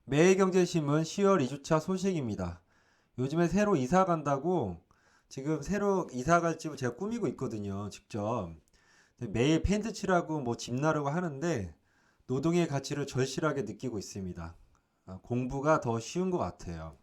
매일경제신문 10월 2주차 소식입니다. 요즘에 새로 이사 간다고 지금 새로 이사 갈 집을 제가 꾸미고 있거든요. 직접. 매일 페인트 칠하고 뭐 집 나르고 하는데 노동의 가치를 절실하게 느끼고 있습니다. 공부가 더 쉬운 것 같아요.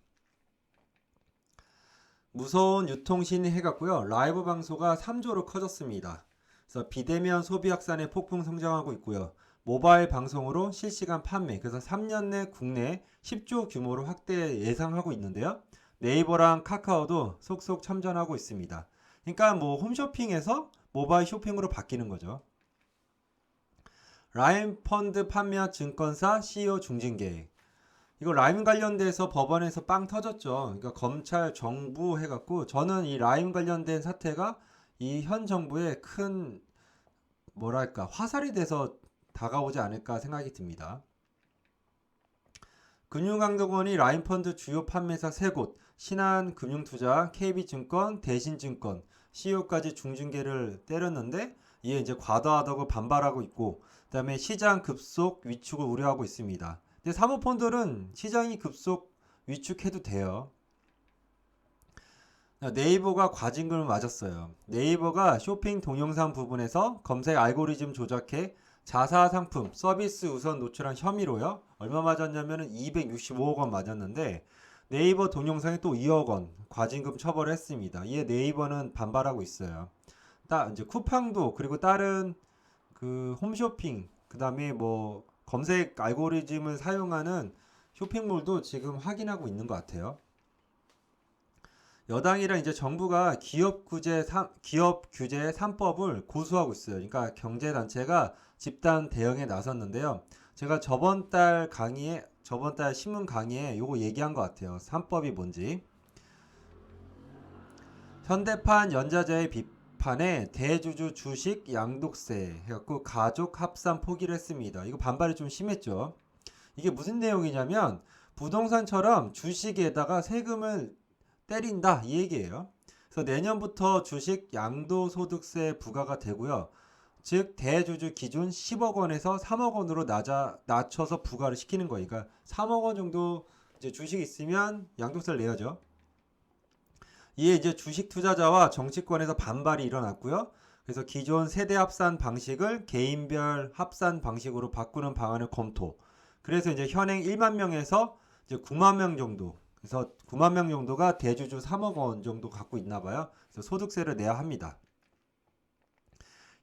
무서운 유통신이 해갔고요. 라이브 방송가 3조로 커졌습니다. 그래서 비대면 소비 확산에 폭풍 성장하고 있고요. 모바일 방송으로 실시간 판매, 그래서 3년 내 국내 10조 규모로 확대 예상하고 있는데요. 네이버랑 카카오도 속속 참전하고 있습니다. 그러니까 뭐 홈쇼핑에서 모바일 쇼핑으로 바뀌는 거죠. 라임 펀드 판매한 증권사 CEO 중진 계획. 이거 라임 관련돼서 법원에서 빵 터졌죠. 그러니까 검찰, 정부 해갖고 저는 이 라임 관련된 사태가 이 현 정부의 큰 뭐랄까 화살이 돼서 다가오지 않을까 생각이 듭니다. 금융감독원이 라인펀드 주요 판매사 3곳, 신한금융투자, KB증권, 대신증권, CEO까지 중징계를 때렸는데 이에 이제 과다하다고 반발하고 있고, 그다음에 시장 급속 위축을 우려하고 있습니다. 근데 사모펀드는 시장이 급속 위축해도 돼요. 네이버가 과징금을 맞았어요. 네이버가 쇼핑 동영상 부분에서 검색 알고리즘 조작해 자사 상품, 서비스 우선 노출한 혐의로요. 얼마 맞았냐면 265억 원 맞았는데 네이버 동영상에 또 2억 원 과징금 처벌했습니다. 이에 네이버는 반발하고 있어요. 이제 쿠팡도 그리고 다른 그 홈쇼핑 그다음에 뭐 검색 알고리즘을 사용하는 쇼핑몰도 지금 확인하고 있는 것 같아요. 여당이랑 이제 정부가 기업 규제 3법을 고수하고 있어요. 그러니까 경제단체가 집단 대응에 나섰는데요. 제가 저번 달 신문 강의에 요거 얘기한 것 같아요. 3법이 뭔지. 현대판 연자자의 비판에 대주주 주식 양도세 해갖고 가족 합산 포기를 했습니다. 이거 반발이 좀 심했죠. 이게 무슨 내용이냐면 부동산처럼 주식에다가 세금을 때린다 이 얘기예요. 그래서 내년부터 주식 양도소득세 부과가 되고요. 즉 대주주 기준 10억 원에서 3억 원으로 낮춰서 부과를 시키는 거예요. 그러니까 3억 원 정도 이제 주식 있으면 양도세를 내야죠. 이에 이제 주식 투자자와 정치권에서 반발이 일어났고요. 그래서 기존 세대 합산 방식을 개인별 합산 방식으로 바꾸는 방안을 검토. 그래서 이제 현행 1만 명에서 이제 9만 명 정도. 그래서 9만 명 정도가 대주주 3억 원 정도 갖고 있나 봐요. 그래서 소득세를 내야 합니다.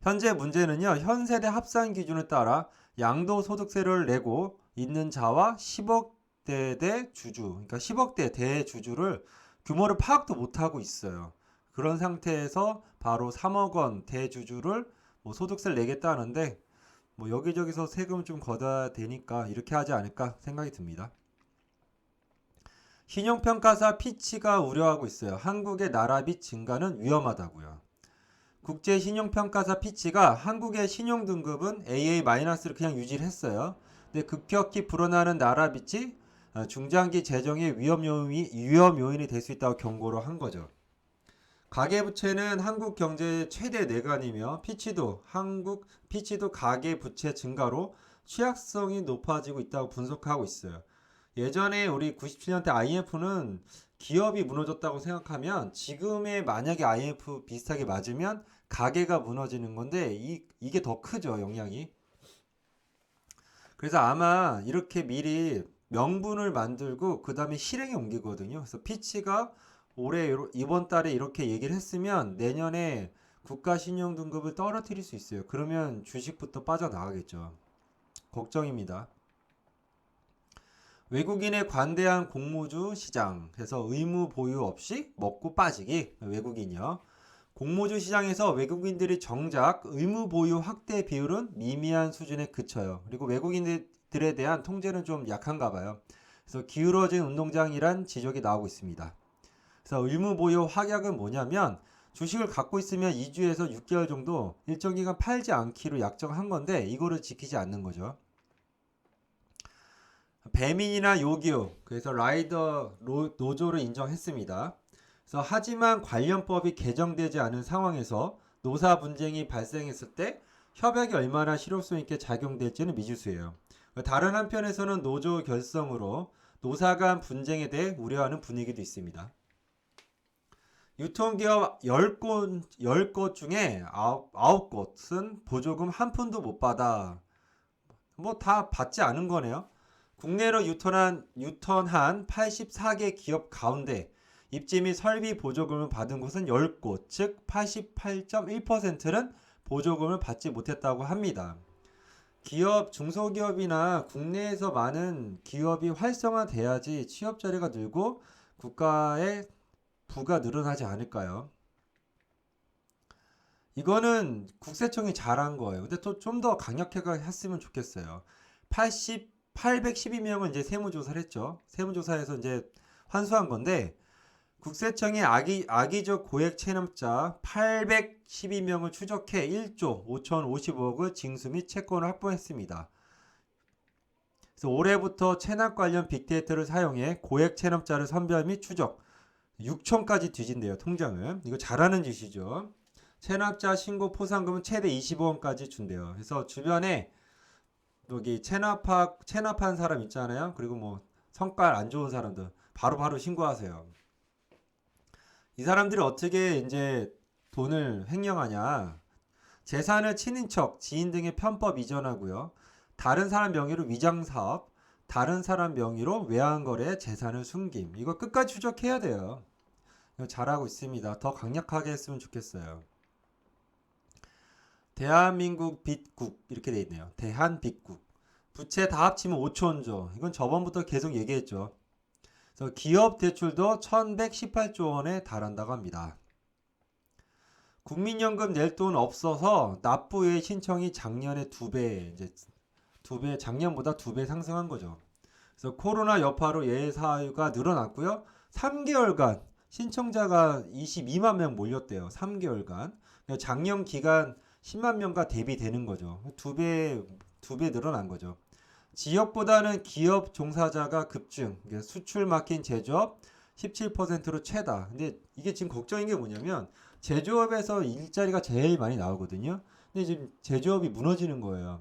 현재 문제는요. 현 세대 합산 기준을 따라 양도소득세를 내고 있는 자와 10억대 대 주주, 그러니까 10억대 대주주를 규모를 파악도 못하고 있어요. 그런 상태에서 바로 3억 원 대주주를 뭐 소득세를 내겠다는데 뭐 여기저기서 세금 좀 걷어야 되니까 이렇게 하지 않을까 생각이 듭니다. 신용평가사 피치가 우려하고 있어요. 한국의 나라빚 증가는 위험하다고요. 국제 신용평가사 피치가 한국의 신용등급은 AA-를 그냥 유지를 했어요. 근데 급격히 불어나는 나라 빚이 중장기 재정의 위험 요인이 될 수 있다고 경고를 한 거죠. 가계부채는 한국 경제의 최대 내관이며 피치도 가계부채 증가로 취약성이 높아지고 있다고 분석하고 있어요. 예전에 우리 97년대 IMF는 기업이 무너졌다고 생각하면 지금의 만약에 IMF 비슷하게 맞으면 가게가 무너지는 건데 이게 더 크죠, 영향이. 그래서 아마 이렇게 미리 명분을 만들고 그 다음에 실행에 옮기거든요. 그래서 피치가 이번 달에 이렇게 얘기를 했으면 내년에 국가 신용 등급을 떨어뜨릴 수 있어요. 그러면 주식부터 빠져나가겠죠. 걱정입니다. 외국인의 관대한 공모주 시장. 그래서 의무 보유 없이 먹고 빠지기. 외국인이요. 공모주 시장에서 외국인들이 정작 의무 보유 확대 비율은 미미한 수준에 그쳐요. 그리고 외국인들에 대한 통제는 좀 약한가 봐요. 그래서 기울어진 운동장이란 지적이 나오고 있습니다. 그래서 의무 보유 확약은 뭐냐면 주식을 갖고 있으면 2주에서 6개월 정도 일정 기간 팔지 않기로 약정한 건데 이거를 지키지 않는 거죠. 배민이나 요기요. 그래서 노조를 인정했습니다. 그래서 하지만 관련법이 개정되지 않은 상황에서 노사 분쟁이 발생했을 때 협약이 얼마나 실효성 있게 작용될지는 미지수예요. 다른 한편에서는 노조 결성으로 노사 간 분쟁에 대해 우려하는 분위기도 있습니다. 유통기업 10곳 중에 9곳은 보조금 한 푼도 못 받아. 뭐 다 받지 않은 거네요. 국내로 유턴한 84개 기업 가운데 입지 및 설비 보조금을 받은 곳은 10곳, 즉 88.1%는 보조금을 받지 못했다고 합니다. 기업, 중소기업이나 국내에서 많은 기업이 활성화돼야지 취업 자리가 늘고 국가의 부가 늘어나지 않을까요? 이거는 국세청이 잘한 거예요. 근데 또 좀 더 강력하게 했으면 좋겠어요. 812명은 이제 세무조사를 했죠. 세무조사에서 이제 환수한 건데 국세청이 악의적 고액 체납자 812명을 추적해 1조 5,050억을 징수 및 채권을 확보했습니다. 그래서 올해부터 체납 관련 빅데이터를 사용해 고액 체납자를 선별 및 추적 6천까지 뒤진대요. 통장을. 이거 잘하는 짓이죠. 체납자 신고 포상금은 최대 25원까지 준대요. 그래서 주변에 여기 체납한 사람 있잖아요. 그리고 뭐 성깔 안 좋은 사람들 바로바로 신고하세요. 이 사람들이 어떻게 이제 돈을 횡령하냐? 재산을 친인척, 지인 등의 편법 이전하고요. 다른 사람 명의로 위장 사업, 다른 사람 명의로 외환거래 재산을 숨김. 이거 끝까지 추적해야 돼요. 이거 잘하고 있습니다. 더 강력하게 했으면 좋겠어요. 대한민국 빚국 이렇게 돼 있네요. 대한빚국. 부채 다 합치면 5천조. 이건 저번부터 계속 얘기했죠. 그래서 기업 대출도 1118조 원에 달한다고 합니다. 국민연금 낼 돈 없어서 납부의 신청이 작년에 작년보다 2배 상승한 거죠. 그래서 코로나 여파로 예사유가 늘어났고요. 3개월간 신청자가 22만 명 몰렸대요. 3개월간. 작년 기간 10만 명과 대비되는 거죠. 두 배 늘어난 거죠. 지역보다는 기업 종사자가 급증. 수출 막힌 제조업 17%로 최다. 근데 이게 지금 걱정인 게 뭐냐면 제조업에서 일자리가 제일 많이 나오거든요. 근데 지금 제조업이 무너지는 거예요.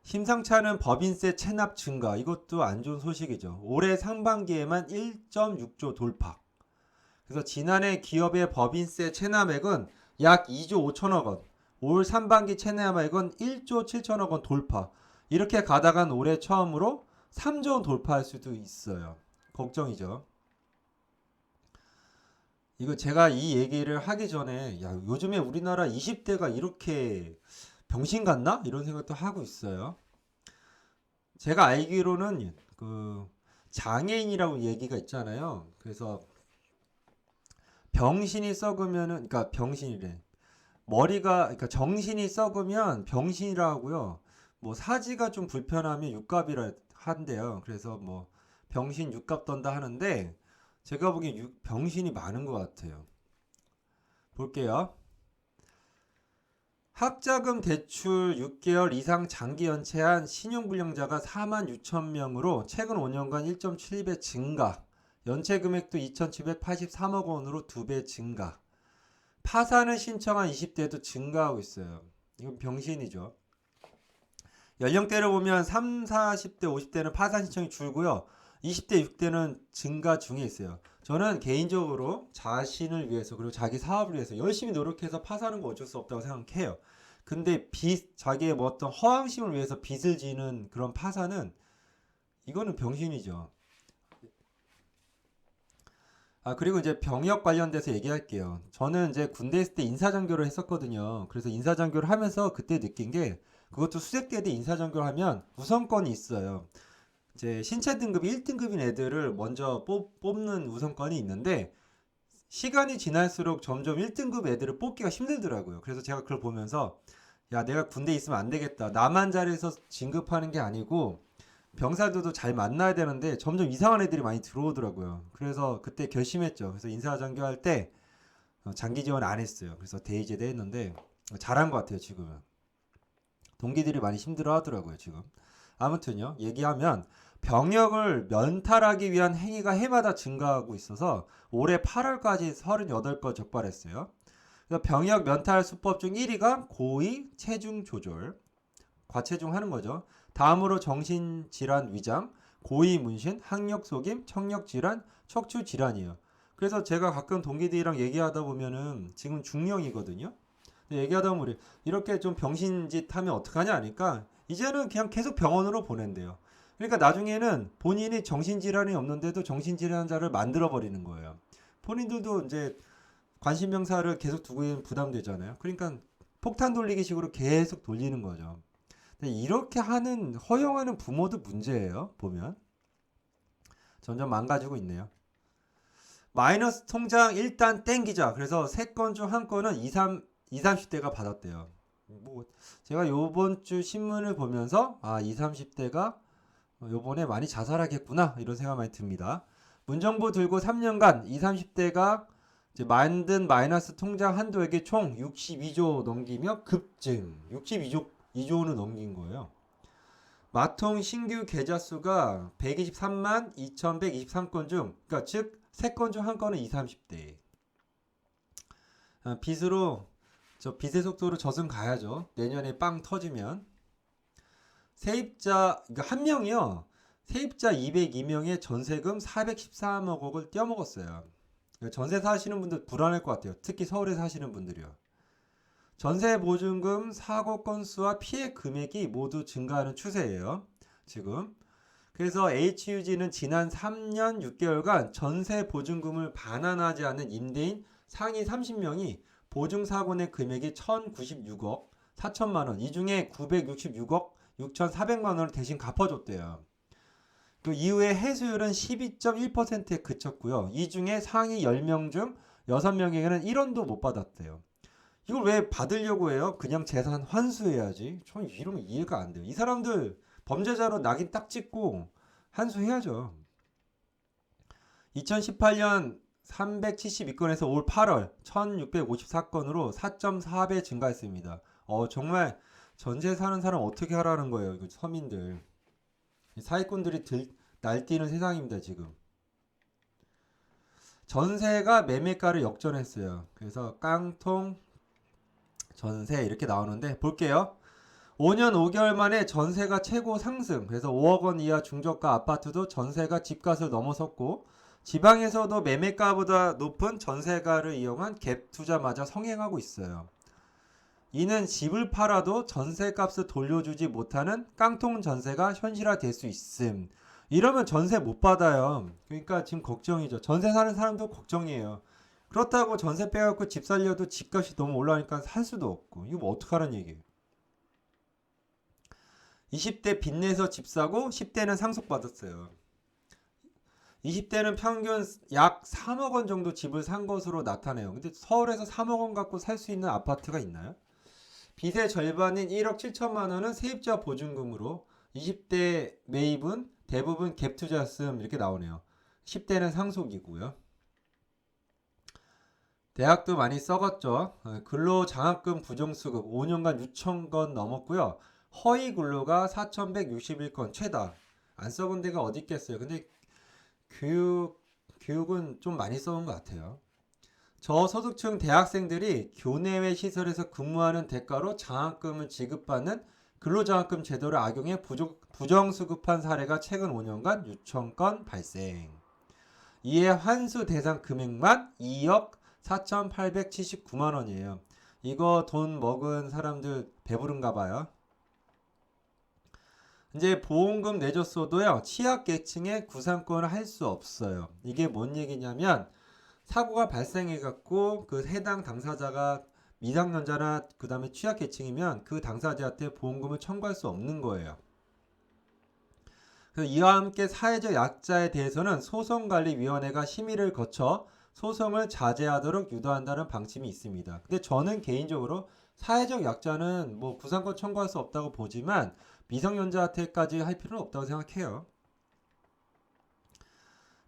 심상치 않은 법인세 체납 증가. 이것도 안 좋은 소식이죠. 올해 상반기에만 1.6조 돌파. 그래서 지난해 기업의 법인세 체납액은 약 2조 5천억 원. 올 상반기 체납액은 1조 7천억 원 돌파. 이렇게 가다간 올해 처음으로 3조 원 돌파할 수도 있어요. 걱정이죠. 이거 제가 이 얘기를 하기 전에 야, 요즘에 우리나라 20대가 이렇게 병신 같나? 이런 생각도 하고 있어요. 제가 알기로는 그 장애인이라고 얘기가 있잖아요. 그래서 병신이 썩으면은 그러니까 병신이래. 그러니까 정신이 썩으면 병신이라 하고요. 뭐 사지가 좀 불편하면 육갑이라 한대요. 그래서 뭐 병신 육갑 떤다 하는데 제가 보기엔 병신이 많은 것 같아요. 볼게요. 학자금 대출 6개월 이상 장기 연체한 신용불량자가 4만 6천 명으로 최근 5년간 1.7배 증가. 연체 금액도 2,783억 원으로 2배 증가. 파산을 신청한 20대도 증가하고 있어요. 이건 병신이죠. 연령대를 보면 3, 40대, 50대는 파산 신청이 줄고요. 20대, 60대는 증가 중에 있어요. 저는 개인적으로 자신을 위해서 그리고 자기 사업을 위해서 열심히 노력해서 파산하는 거 어쩔 수 없다고 생각해요. 근데 자기의 뭐 어떤 허황심을 위해서 빚을 지는 그런 파산은 이거는 병신이죠. 그리고 이제 병역 관련돼서 얘기할게요. 저는 이제 군대 있을 때 인사장교를 했었거든요. 그래서 인사장교를 하면서 그때 느낀 게 그것도 수색대 때 인사장교를 하면 우선권이 있어요. 이제 신체 등급이 1등급인 애들을 먼저 뽑는 우선권이 있는데 시간이 지날수록 점점 1등급 애들을 뽑기가 힘들더라고요. 그래서 제가 그걸 보면서 야, 내가 군대 있으면 안 되겠다. 나만 잘해서 진급하는 게 아니고 병사들도 잘 만나야 되는데 점점 이상한 애들이 많이 들어오더라고요. 그래서 그때 결심했죠. 그래서 인사장교 할 때 장기 지원 안 했어요. 그래서 대의제대 했는데 잘한 것 같아요. 지금은 동기들이 많이 힘들어 하더라고요. 지금 아무튼요. 얘기하면 병역을 면탈하기 위한 행위가 해마다 증가하고 있어서 올해 8월까지 38건 적발했어요. 그래서 병역 면탈 수법 중 1위가 고의 체중 조절, 과체중 하는 거죠. 다음으로 정신질환 위장, 고위 문신, 학력 속임, 청력 질환, 척추 질환이에요. 그래서 제가 가끔 동기들이랑 얘기하다 보면은 지금 중령이거든요. 얘기하다 보면 우리 이렇게 좀 병신짓 하면 어떡하냐 하니까 이제는 그냥 계속 병원으로 보낸대요. 그러니까 나중에는 본인이 정신질환이 없는데도 정신질환자를 만들어 버리는 거예요. 본인들도 이제 관심병사를 계속 두고 있는 부담되잖아요. 그러니까 폭탄 돌리기식으로 계속 돌리는 거죠. 근데 이렇게 하는 허용하는 부모도 문제예요. 보면 점점 망가지고 있네요. 마이너스 통장 일단 땡기자. 그래서 3건 중 한 건은 20, 30대가 받았대요. 뭐 제가 요번 주 신문을 보면서 20, 30대가 요번에 많이 자살하겠구나 이런 생각 많이 듭니다. 문정부 들고 3년간 20, 30대가 이제 만든 마이너스 통장 한도액이 총 62조 넘기며 급증. 62조는 넘긴 거예요. 마통 신규 계좌 수가 123만 2123건 중, 그러니까 즉 3건 중 한 건은 20, 30대. 빚으로 빚의 속도로 저승 가야죠. 내년에 빵 터지면. 세입자 그러니까 한 명이요. 세입자 202명의 전세금 413억 원을 떼어먹었어요. 전세 사시는 분들 불안할 것 같아요. 특히 서울에 사시는 분들이요. 전세 보증금 사고 건수와 피해 금액이 모두 증가하는 추세예요. 지금. 그래서 HUG는 지난 3년 6개월간 전세 보증금을 반환하지 않는 임대인 상위 30명이 보증사고 내 금액이 1,096억 4천만 원, 이 중에 966억 6,400만 원을 대신 갚아줬대요. 그 이후에 해수율은 12.1%에 그쳤고요. 이 중에 상위 10명 중 6명에게는 1원도 못 받았대요. 이걸 왜 받으려고 해요? 그냥 재산 환수해야지. 전 이러면 이해가 안 돼요. 이 사람들 범죄자로 낙인 딱 찍고 환수해야죠. 2018년 372건에서 올 8월 1654건으로 4.4배 증가했습니다. 정말 전세 사는 사람 어떻게 하라는 거예요? 이거 서민들. 사기꾼들이 날뛰는 세상입니다, 지금. 전세가 매매가를 역전했어요. 그래서 깡통 전세 이렇게 나오는데 볼게요. 5년 5개월 만에 전세가 최고 상승. 그래서 5억 원 이하 중저가 아파트도 전세가 집값을 넘어섰고 지방에서도 매매가보다 높은 전세가를 이용한 갭 투자마저 성행하고 있어요. 이는 집을 팔아도 전세값을 돌려주지 못하는 깡통 전세가 현실화될 수 있음. 이러면 전세 못 받아요. 그러니까 지금 걱정이죠. 전세 사는 사람도 걱정이에요. 그렇다고 전세 빼갖고 집 살려도 집값이 너무 올라가니까 살 수도 없고. 이거 뭐 어떡하라는 얘기예요. 20대 빚내서 집 사고 10대는 상속받았어요. 20대는 평균 약 3억 원 정도 집을 산 것으로 나타내요. 근데 서울에서 3억 원 갖고 살 수 있는 아파트가 있나요? 빚의 절반인 1억 7천만 원은 세입자 보증금으로 20대 매입은 대부분 갭 투자였음 이렇게 나오네요. 10대는 상속이고요. 대학도 많이 썩었죠. 근로장학금 부정수급 5년간 6천 건 넘었고요. 허위 근로가 4,161건 최다. 안 썩은 데가 어디 있겠어요. 근데 교육은 좀 많이 썩은 것 같아요. 저소득층 대학생들이 교내외 시설에서 근무하는 대가로 장학금을 지급받는 근로장학금 제도를 악용해 부정수급한 사례가 최근 5년간 6천 건 발생. 이에 환수 대상 금액만 2억 4,879만 원이에요. 이거 돈 먹은 사람들 배부른가 봐요. 이제 보험금 내줬어도요, 취약계층의 구상권을 할 수 없어요. 이게 뭔 얘기냐면, 사고가 발생해갖고 그 해당 당사자가 미성년자나 그 다음에 취약계층이면 그 당사자한테 보험금을 청구할 수 없는 거예요. 그래서 이와 함께 사회적 약자에 대해서는 소송관리위원회가 심의를 거쳐 소송을 자제하도록 유도한다는 방침이 있습니다. 근데 저는 개인적으로 사회적 약자는 뭐 구상권 청구할 수 없다고 보지만 미성년자한테까지 할 필요는 없다고 생각해요.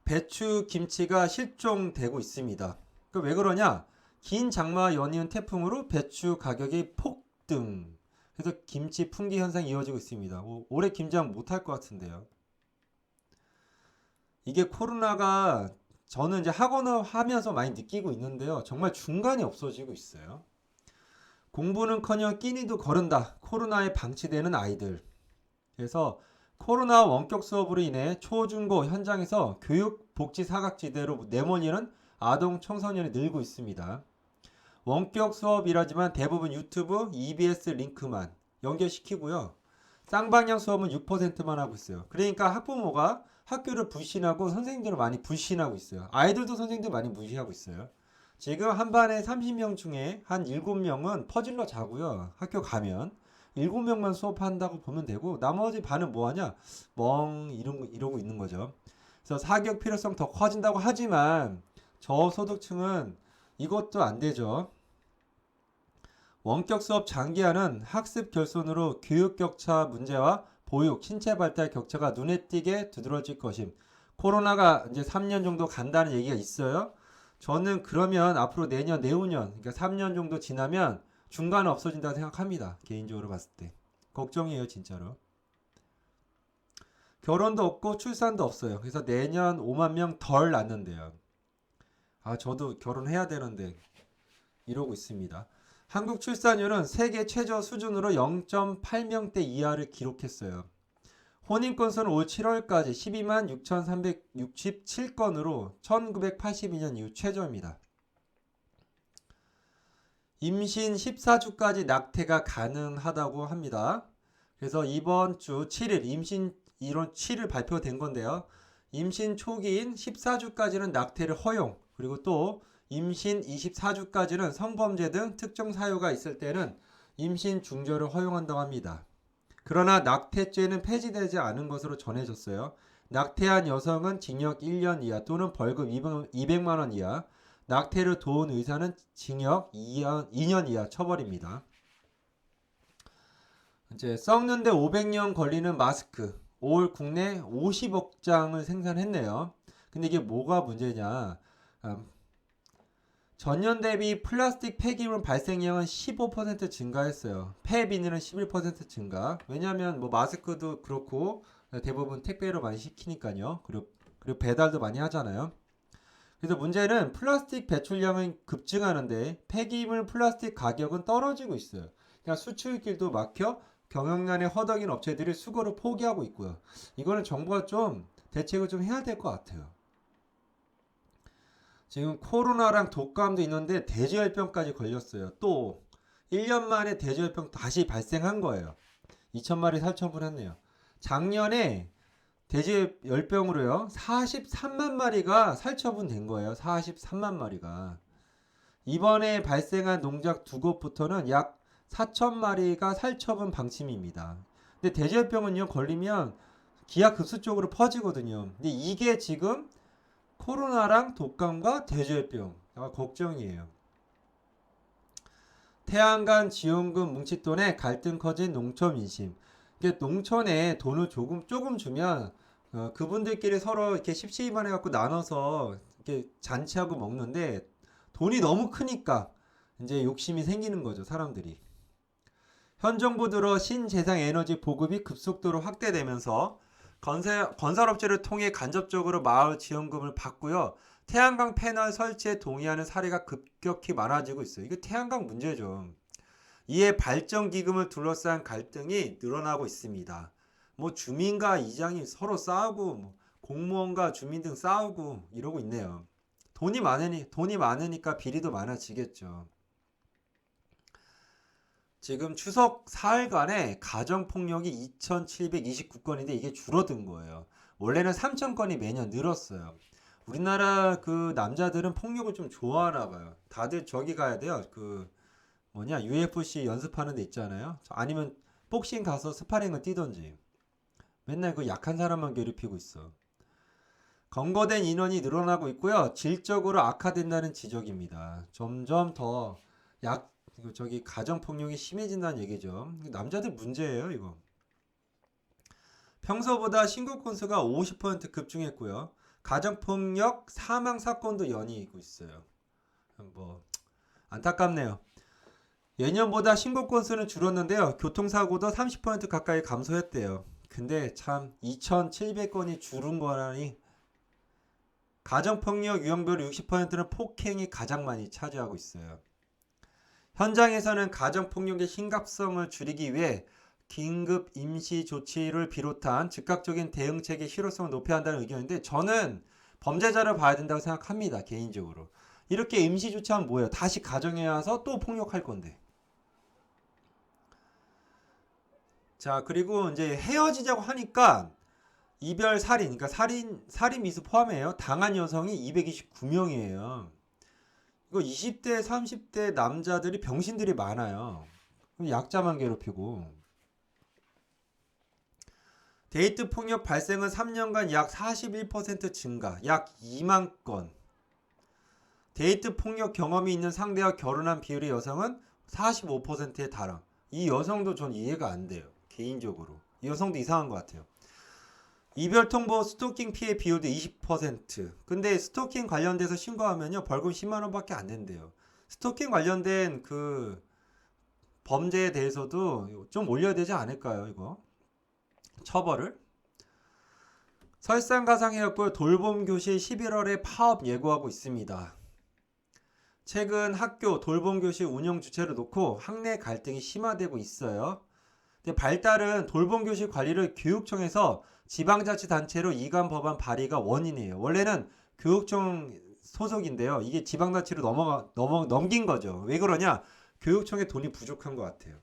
배추, 김치가 실종되고 있습니다. 왜 그러냐? 긴 장마와 연이은 태풍으로 배추 가격이 폭등. 그래서 김치 품귀 현상이 이어지고 있습니다. 올해 김장 못할 것 같은데요. 이게 코로나가 저는 이제 학원을 하면서 많이 느끼고 있는데요. 정말 중간이 없어지고 있어요. 공부는커녕 끼니도 거른다. 코로나에 방치되는 아이들. 그래서 코로나 원격 수업으로 인해 초중고 현장에서 교육 복지 사각지대로 내몰리는 아동 청소년이 늘고 있습니다. 원격 수업이라지만 대부분 유튜브, EBS 링크만 연결시키고요. 쌍방향 수업은 6%만 하고 있어요. 그러니까 학부모가 학교를 불신하고 선생님들을 많이 불신하고 있어요. 아이들도 선생님들 많이 무시하고 있어요. 지금 한 반에 30명 중에 한 7명은 퍼질러 자고요. 학교 가면 7명만 수업한다고 보면 되고 나머지 반은 뭐하냐? 이러고 있는 거죠. 그래서 사교육 필요성 더 커진다고 하지만 저소득층은 이것도 안 되죠. 원격 수업 장기화는 학습 결손으로 교육 격차 문제와 보육, 신체 발달 격차가 눈에 띄게 두드러질 것임. 코로나가 이제 3년 정도 간다는 얘기가 있어요. 저는 그러면 앞으로 내년, 내후년, 그러니까 3년 정도 지나면 중간에 없어진다고 생각합니다. 개인적으로 봤을 때. 걱정이에요, 진짜로. 결혼도 없고 출산도 없어요. 그래서 내년 5만 명 덜 낳는데요. 저도 결혼해야 되는데 이러고 있습니다. 한국 출산율은 세계 최저 수준으로 0.8명대 이하를 기록했어요. 혼인 건수는 올 7월까지 12만 6,367건으로 1982년 이후 최저입니다. 임신 14주까지 낙태가 가능하다고 합니다. 그래서 이번 주 7일 임신 이론 7일 발표된 건데요. 임신 초기인 14주까지는 낙태를 허용, 그리고 또 임신 24주까지는 성범죄 등 특정 사유가 있을 때는 임신 중절을 허용한다고 합니다. 그러나 낙태죄는 폐지되지 않은 것으로 전해졌어요. 낙태한 여성은 징역 1년 이하 또는 벌금 200만 원 이하, 낙태를 도운 의사는 징역 2년 이하 처벌입니다. 이제 썩는데 500년 걸리는 마스크, 올 국내 50억 장을 생산했네요. 근데 이게 뭐가 문제냐? 전년 대비 플라스틱 폐기물 발생량은 15% 증가했어요. 폐비닐은 11% 증가. 왜냐하면 뭐 마스크도 그렇고 대부분 택배로 많이 시키니까요. 그리고 배달도 많이 하잖아요. 그래서 문제는 플라스틱 배출량은 급증하는데 폐기물 플라스틱 가격은 떨어지고 있어요. 그러니까 수출길도 막혀 경영난에 허덕인 업체들이 수거를 포기하고 있고요. 이거는 정부가 좀 대책을 좀 해야 될 것 같아요. 지금 코로나랑 독감도 있는데 대지열병까지 걸렸어요. 또 1년 만에 대지열병 다시 발생한 거예요. 2,000마리 살처분했네요. 작년에 돼지열병으로요 43만 마리가 살처분된 거예요. 43만 마리가. 이번에 발생한 농작 두 곳부터는 약 4,000마리가 살처분 방침입니다. 근데 돼지열병은요 걸리면 기하급수적으로 퍼지거든요. 근데 이게 지금 코로나랑 독감과 돼지열병 걱정이에요. 태양간 지원금 뭉칫돈에 갈등 커진 농촌 민심. 이게 농촌에 돈을 조금 주면 그분들끼리 서로 이렇게 십시일반 해갖고 나눠서 이렇게 잔치하고 먹는데 돈이 너무 크니까 이제 욕심이 생기는 거죠, 사람들이. 현 정부 들어 신재생 에너지 보급이 급속도로 확대되면서 건설업체를 통해 간접적으로 마을 지원금을 받고요. 태양광 패널 설치에 동의하는 사례가 급격히 많아지고 있어요. 이거 태양광 문제죠. 이에 발전기금을 둘러싼 갈등이 늘어나고 있습니다. 뭐 주민과 이장이 서로 싸우고 뭐 공무원과 주민 등 싸우고 이러고 있네요. 돈이 많으니까 비리도 많아지겠죠. 지금 추석 4일간에 가정폭력이 2,729건인데 이게 줄어든 거예요. 원래는 3,000건이 매년 늘었어요. 우리나라 그 남자들은 폭력을 좀 좋아하나 봐요. 다들 저기 가야 돼요. UFC 연습하는 데 있잖아요. 아니면 복싱 가서 스파링을 뛰던지. 맨날 그 약한 사람만 괴롭히고 있어. 검거된 인원이 늘어나고 있고요. 질적으로 악화된다는 지적입니다. 점점 더 가정폭력이 심해진다는 얘기죠. 남자들 문제예요, 이거. 평소보다 신고 건수가 50% 급증했고요. 가정폭력 사망 사건도 연이고 있어요. 뭐 안타깝네요. 예년보다 신고 건수는 줄었는데요. 교통사고도 30% 가까이 감소했대요. 근데 참 2,700건이 줄은 거라니. 가정폭력 유형별 60%는 폭행이 가장 많이 차지하고 있어요. 현장에서는 가정폭력의 심각성을 줄이기 위해 긴급 임시 조치를 비롯한 즉각적인 대응책의 실효성을 높여야 한다는 의견인데 저는 범죄자를 봐야 된다고 생각합니다. 개인적으로. 이렇게 임시 조치하면 뭐예요? 다시 가정에 와서 또 폭력할 건데. 자, 그리고 이제 헤어지자고 하니까 이별 살인, 그러니까 살인 미수 포함해요. 당한 여성이 229명이에요. 이거 20대, 30대 남자들이 병신들이 많아요. 약자만 괴롭히고. 데이트 폭력 발생은 3년간 약 41% 증가, 약 2만 건. 데이트 폭력 경험이 있는 상대와 결혼한 비율의 여성은 45%에 달하. 이 여성도 전 이해가 안 돼요. 개인적으로. 이 여성도 이상한 것 같아요. 이별 통보 스토킹 피해 비율도 20%. 근데 스토킹 관련돼서 신고하면요 벌금 10만 원밖에 안 된대요. 스토킹 관련된 그 범죄에 대해서도 좀 올려야 되지 않을까요, 이거? 처벌을? 설상가상해갖고 돌봄교실 11월에 파업 예고하고 있습니다. 최근 학교 돌봄교실 운영 주체를 놓고 학내 갈등이 심화되고 있어요. 근데 발달은 돌봄교실 관리를 교육청에서 지방자치단체로 이관 법안 발의가 원인이에요. 원래는 교육청 소속인데요. 이게 지방자치로 넘긴 거죠. 왜 그러냐? 교육청에 돈이 부족한 것 같아요.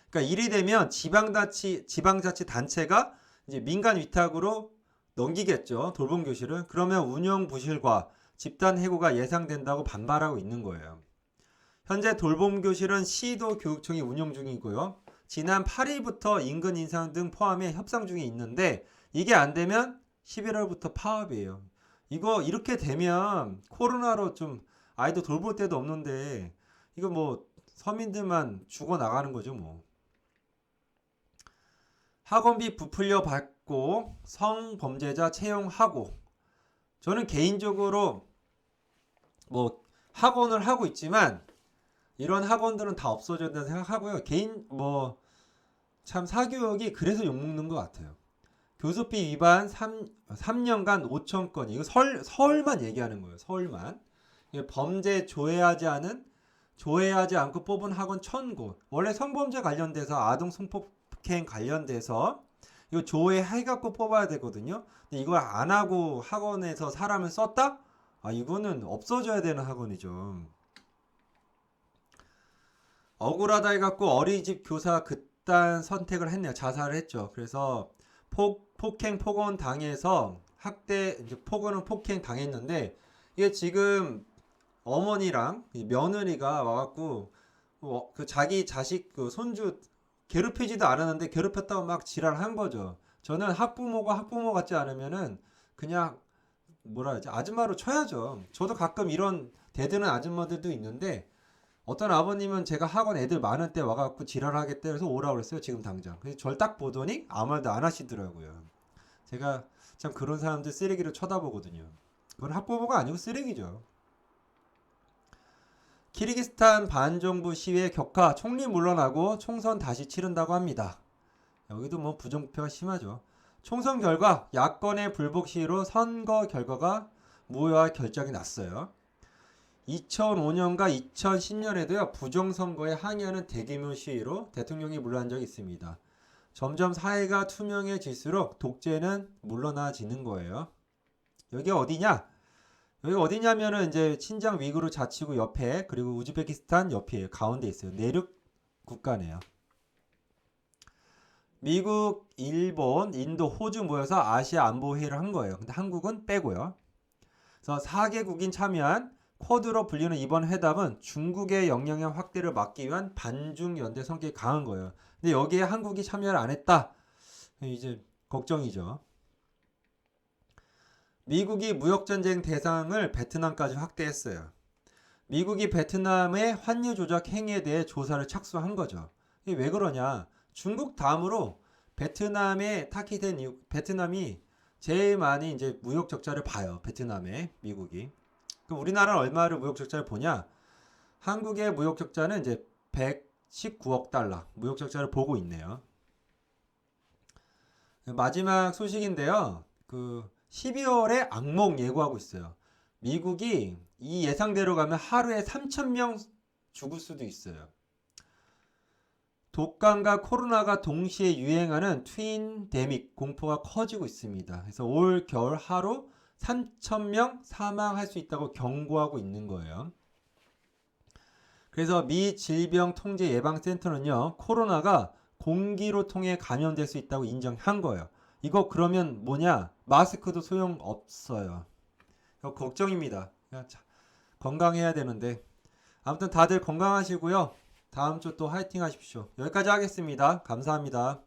그러니까 일이 되면 지방자치단체가 이제 민간 위탁으로 넘기겠죠. 돌봄교실을. 그러면 운영 부실과 집단 해고가 예상된다고 반발하고 있는 거예요. 현재 돌봄교실은 시도 교육청이 운영 중이고요. 지난 8일부터 임금 인상 등 포함해 협상 중에 있는데 이게 안 되면 11월부터 파업이에요. 이거 이렇게 되면 코로나로 좀 아이도 돌볼 데도 없는데 이거 뭐 서민들만 죽어 나가는 거죠 뭐. 학원비 부풀려 받고 성범죄자 채용하고 저는 개인적으로 뭐 학원을 하고 있지만 이런 학원들은 다 없어져야 된다고 생각하고요. 개인 뭐 참 사교육이 그래서 욕먹는 것 같아요. 교수비 위반 3년간 5천 건. 이거 서울만 얘기하는 거예요. 서울만. 범죄 조회하지 않고 뽑은 학원 1,000곳. 원래 성범죄 관련돼서 아동 성폭행 관련돼서 이거 조회해갖고 뽑아야 되거든요. 근데 이걸 안 하고 학원에서 사람을 썼다? 아, 이거는 없어져야 되는 학원이죠. 억울하다 해갖고 어린이집 교사가 그딴 선택을 했네요. 자살을 했죠. 그래서 폭행 폭언 당해서 학대 이제 폭행 당했는데 이게 지금 어머니랑 며느리가 와갖고 그 자기 자식 그 손주 괴롭히지도 않았는데 괴롭혔다고 막 지랄한 거죠. 저는 학부모가 학부모 같지 않으면은 그냥 뭐라 하지 아줌마로 쳐야죠. 저도 가끔 이런 대드는 아줌마들도 있는데 어떤 아버님은 제가 학원 애들 많은 때 와갖고 지랄하겠다 해서 오라고 그랬어요. 지금 당장. 그래서 저를 딱 보더니 아무 말도 안 하시더라고요. 제가 참 그런 사람들 쓰레기로 쳐다보거든요. 그건 학부모가 아니고 쓰레기죠. 키르기스탄 반정부 시위에 격화 총리 물러나고 총선 다시 치른다고 합니다. 여기도 뭐 부정부패가 심하죠. 총선 결과 야권의 불복 시위로 선거 결과가 무효화 결정이 났어요. 2005년과 2010년에도요 부정선거에 항의하는 대규모 시위로 대통령이 물러난 적이 있습니다. 점점 사회가 투명해질수록 독재는 물러나지는 거예요. 여기 어디냐? 여기 어디냐면은 이제 신장 위구르 자치구 옆에 그리고 우즈베키스탄 옆에 가운데 있어요. 내륙 국가네요. 미국, 일본, 인도, 호주 모여서 아시아 안보 회의를 한 거예요. 근데 한국은 빼고요. 그래서 4개국인 참여한 쿼드로 불리는 이번 회담은 중국의 영향력 확대를 막기 위한 반중 연대 성격이 강한 거예요. 근데 여기에 한국이 참여를 안 했다. 이제 걱정이죠. 미국이 무역전쟁 대상을 베트남까지 확대했어요. 미국이 베트남의 환율 조작 행위에 대해 조사를 착수한 거죠. 이게 왜 그러냐? 중국 다음으로 베트남에 타깃된 이유, 베트남이 제일 많이 이제 무역 적자를 봐요. 베트남에 미국이. 그럼 우리나라는 얼마를 무역 적자를 보냐? 한국의 무역 적자는 이제 119억 달러 무역 적자를 보고 있네요. 마지막 소식인데요. 그 12월에 악몽 예고하고 있어요. 미국이 이 예상대로 가면 하루에 3,000명 죽을 수도 있어요. 독감과 코로나가 동시에 유행하는 트윈데믹 공포가 커지고 있습니다. 그래서 올 겨울 하루 3,000명 사망할 수 있다고 경고하고 있는 거예요. 그래서 미 질병통제예방센터는요, 코로나가 공기로 통해 감염될 수 있다고 인정한 거예요. 이거 그러면 뭐냐? 마스크도 소용없어요. 걱정입니다. 건강해야 되는데. 아무튼 다들 건강하시고요. 다음 주 또 화이팅 하십시오. 여기까지 하겠습니다. 감사합니다.